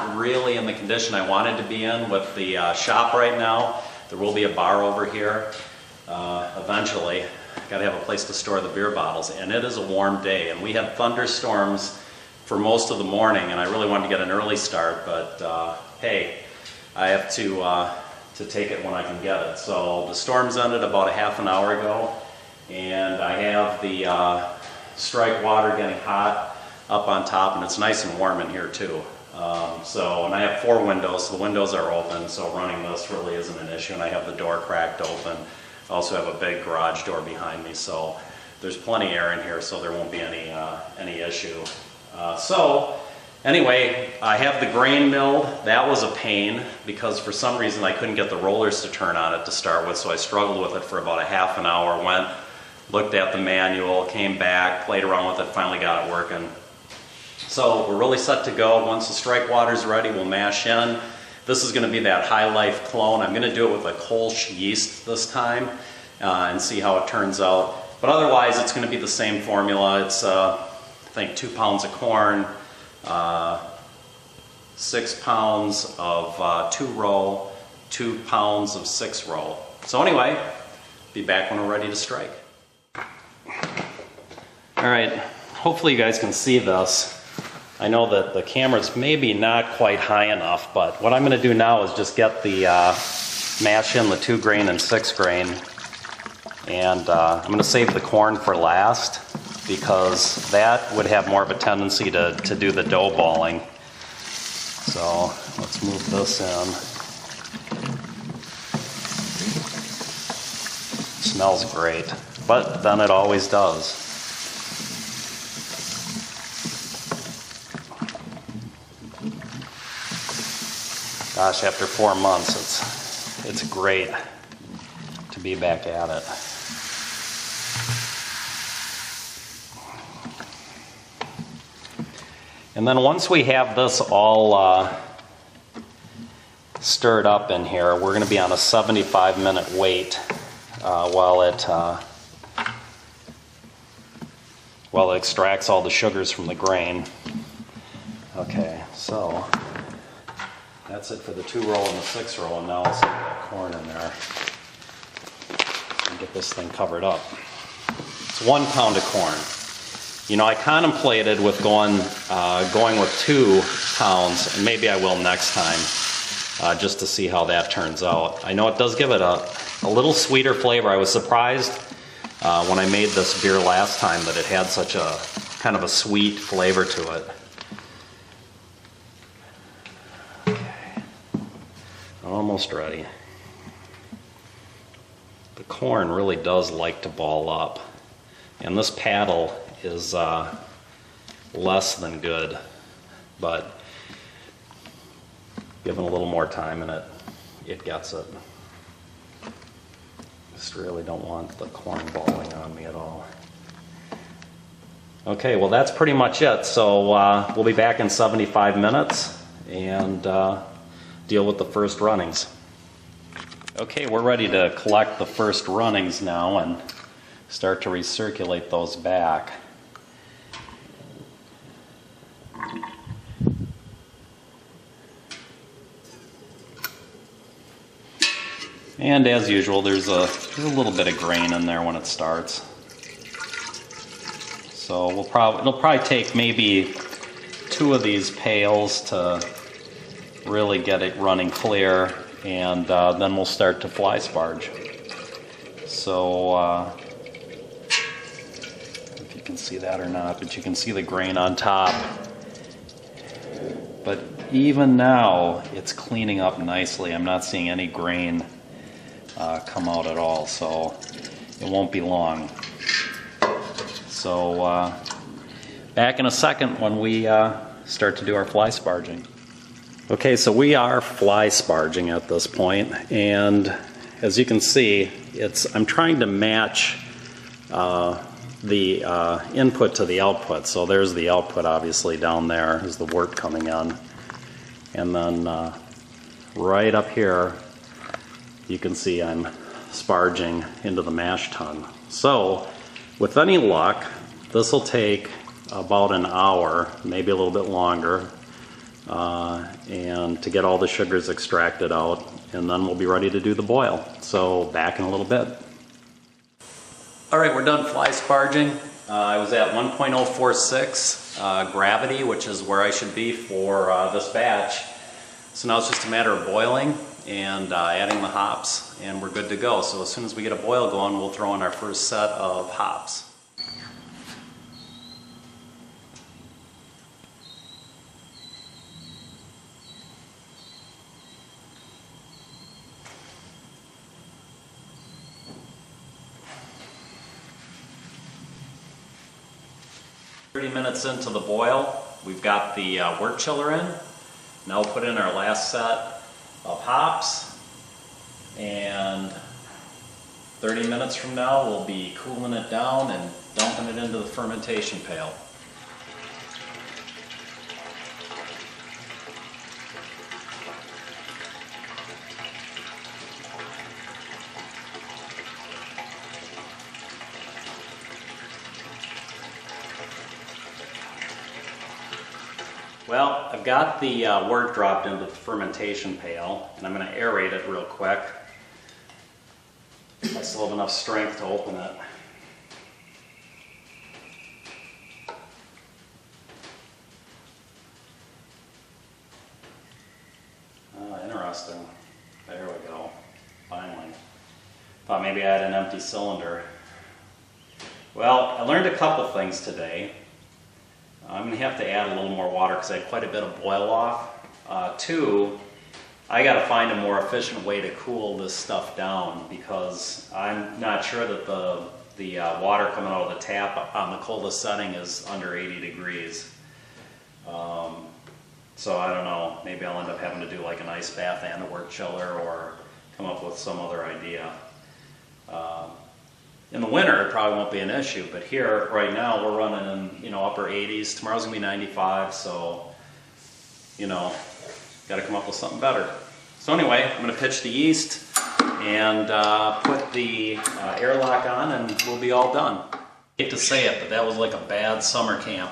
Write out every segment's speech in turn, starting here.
not really in the condition I wanted to be in with the shop right now. There will be a bar over here eventually. Got to have a place to store the beer bottles, and it is a warm day, and we had thunderstorms for most of the morning, and I really wanted to get an early start, but hey, I have to take it when I can get it. So the storms ended about a half an hour ago, and I have the strike water getting hot up on top, and it's nice and warm in here too. And I have 4 windows, so the windows are open, so running this really isn't an issue, and I have the door cracked open. I also have a big garage door behind me, so there's plenty of air in here, so there won't be any issue. So anyway, I have the grain milled. That was a pain because for some reason I couldn't get the rollers to turn on it to start with, so I struggled with it for about a half an hour. Went, looked at the manual, came back, played around with it, finally got it working. So we're really set to go. Once the strike water's ready, we'll mash in. This is going to be that High Life clone. I'm going to do it with a Kolsch yeast this time and see how it turns out. But otherwise, it's going to be the same formula. It's, I think, 2 pounds of corn, 6 pounds of 2-row, 2 pounds of 6-row. So anyway, be back when we're ready to strike. All right, hopefully you guys can see this. I know that the camera's maybe not quite high enough, but what I'm going to do now is just get the mash in the 2 grain and 6 grain, and I'm going to save the corn for last because that would have more of a tendency to do the dough balling. So let's move this in. It smells great, but then it always does. Gosh, after 4 months, it's great to be back at it. And then once we have this all stirred up in here, we're going to be on a 75-minute wait while it extracts all the sugars from the grain. Okay, so that's it for the 2-row and the 6-row, and now I'll stick that corn in there and get this thing covered up. It's 1 pound of corn. You know, I contemplated with going with 2 pounds, and maybe I will next time, just to see how that turns out. I know it does give it a little sweeter flavor. I was surprised when I made this beer last time that it had such a kind of a sweet flavor to it. Almost ready. The corn really does like to ball up, and this paddle is less than good, but given a little more time in it, it gets it. Just really don't want the corn balling on me at all. Okay, well that's pretty much it. So we'll be back in 75 minutes and deal with the first runnings. Okay, we're ready to collect the first runnings now and start to recirculate those back. And as usual, there's a little bit of grain in there when it starts. So it'll probably take maybe 2 of these pails to really get it running clear, and then we'll start to fly sparge. So if you can see that or not, but you can see the grain on top. But even now, it's cleaning up nicely. I'm not seeing any grain come out at all, so it won't be long. So back in a second when we start to do our fly sparging. Okay, so we are fly sparging at this point, and as you can see, I'm trying to match the input to the output. So there's the output, obviously down there is the wort coming in, and then right up here you can see I'm sparging into the mash tun. So with any luck, this will take about an hour, maybe a little bit longer, and to get all the sugars extracted out, and then we'll be ready to do the boil. So back in a little bit. All right, we're done fly sparging. I was at 1.046 gravity, which is where I should be for this batch. So now it's just a matter of boiling and adding the hops, and we're good to go. So as soon as we get a boil going, we'll throw in our first set of hops. Minutes into the boil, we've got the wort chiller in. Now we'll put in our last set of hops, and 30 minutes from now we'll be cooling it down and dumping it into the fermentation pail. Well, I've got the wort dropped into the fermentation pail, and I'm going to aerate it real quick. I still have enough strength to open it. Oh, interesting. There we go. Finally. Thought maybe I had an empty cylinder. Well, I learned a couple things today. I'm going to have to add a little more water because I had quite a bit of boil off. Two, I got to find a more efficient way to cool this stuff down, because I'm not sure that the water coming out of the tap on the coldest setting is under 80 degrees. So I don't know, maybe I'll end up having to do like an ice bath and a wort chiller, or come up with some other idea. In the winter, it probably won't be an issue, but here, right now, we're running in, upper 80s. Tomorrow's gonna be 95, so, gotta come up with something better. So anyway, I'm gonna pitch the yeast and put the airlock on, and we'll be all done. I hate to say it, but that was like a bad summer camp.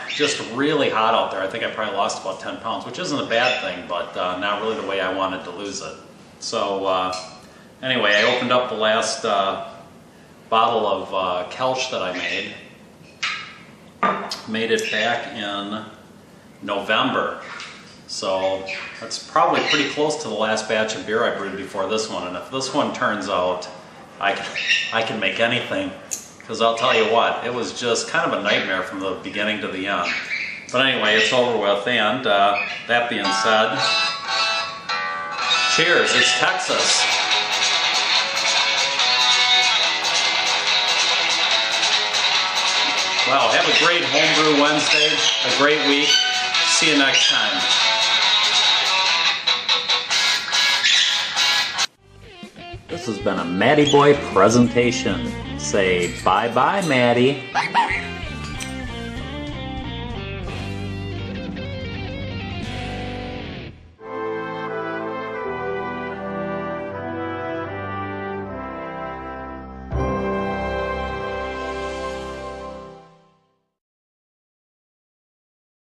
Just really hot out there. I think I probably lost about 10 pounds, which isn't a bad thing, but not really the way I wanted to lose it. So, anyway, I opened up the last bottle of Kelch that I made. Made it back in November. So that's probably pretty close to the last batch of beer I brewed before this one. And if this one turns out, I can make anything. Because I'll tell you what, it was just kind of a nightmare from the beginning to the end. But anyway, it's over with. And that being said, cheers, it's Texas. Wow, have a great Homebrew Wednesday, a great week. See you next time. This has been a Matty Boy presentation. Say bye-bye, Matty. Bye-bye.